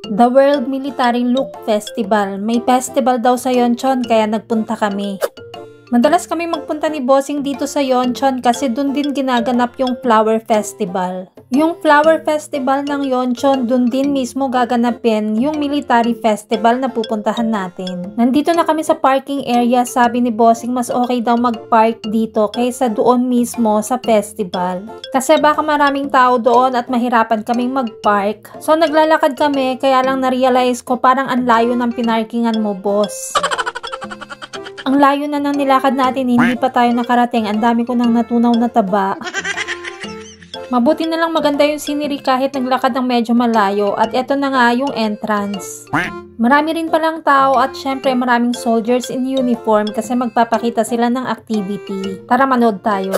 The World Military Look Festival. May festival daw sa Yeoncheon kaya nagpunta kami. Madalas kami magpunta ni Bossing dito sa Yeoncheon kasi dun din ginaganap yung Flower Festival. Yung Flower Festival ng Yeoncheon, dun din mismo gaganapin yung Military Festival na pupuntahan natin. Nandito na kami sa parking area, sabi ni Bossing mas okay daw mag-park dito kaysa doon mismo sa festival. Kasi baka maraming tao doon at mahirapan kaming mag-park. So naglalakad kami kaya lang na-realize ko parang ang layo ng pinarkingan mo, boss. Ang layo na ng nilakad natin, hindi pa tayo nakarating. Ang dami ko nang natunaw na taba. Mabuti na lang maganda yung scenery kahit naglakad ng medyo malayo. At eto na nga yung entrance. Marami rin palang tao at syempre maraming soldiers in uniform kasi magpapakita sila ng activity. Tara manood tayo.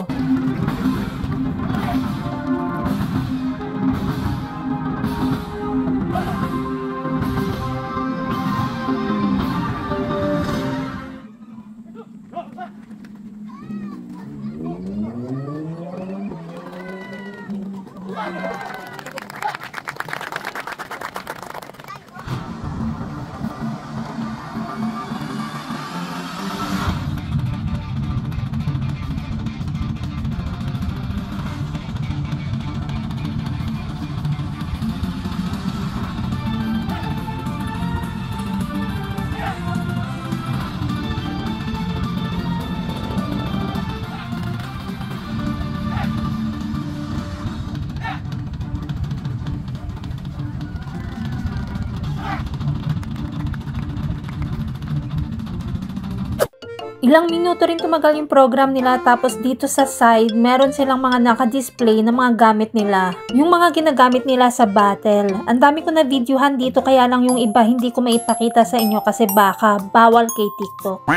Ilang minuto rin tumagal yung program nila tapos dito sa side, meron silang mga naka-display na mga gamit nila. Yung mga ginagamit nila sa battle. Ang dami ko na videohan dito kaya lang yung iba hindi ko maipakita sa inyo kasi baka bawal kay TikTok.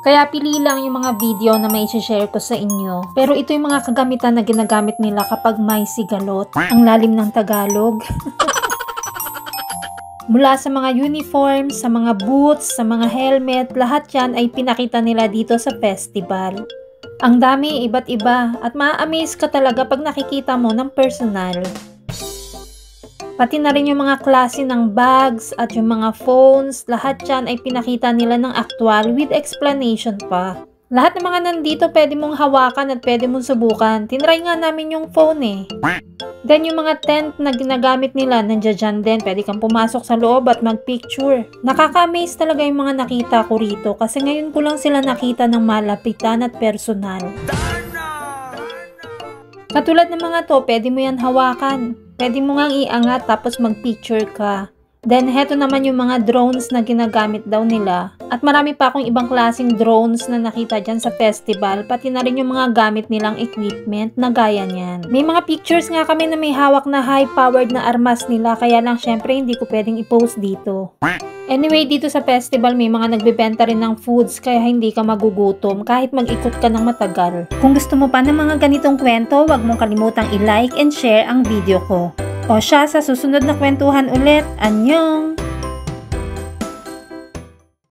Kaya pili lang yung mga video na may share ko sa inyo. Pero ito yung mga kagamitan na ginagamit nila kapag may sigalot. Ang lalim ng Tagalog. Mula sa mga uniform, sa mga boots, sa mga helmet, lahat yan ay pinakita nila dito sa festival. Ang dami, iba't iba, at ma-amaze ka talaga pag nakikita mo ng personal. Pati na rin yung mga klase ng bags at yung mga phones, lahat yan ay pinakita nila ng actual with explanation pa. Lahat ng mga nandito pwede mong hawakan at pwede mong subukan. Tinry nga namin yung phone eh. Then yung mga tent na ginagamit nila, nandiyan din. Pwede kang pumasok sa loob at mag-picture. Nakaka-amaze talaga yung mga nakita ko rito kasi ngayon ko lang sila nakita ng malapitan at personal. Katulad ng mga to, pwede mo yan hawakan. Pwede mo ngang iangat tapos mag-picture ka. Then, heto naman yung mga drones na ginagamit daw nila. At marami pa akong ibang klaseng drones na nakita dyan sa festival. Pati na rin yung mga gamit nilang equipment na gaya niyan. May mga pictures nga kami na may hawak na high-powered na armas nila. Kaya lang, syempre, hindi ko pwedeng i-post dito. Anyway, dito sa festival, may mga nagbebenta rin ng foods. Kaya hindi ka magugutom kahit mag-ikot ka ng matagal. Kung gusto mo pa ng mga ganitong kwento, huwag mong kalimutang i-like and share ang video ko. O siya, sa susunod na kwentuhan ulit. Annyeong!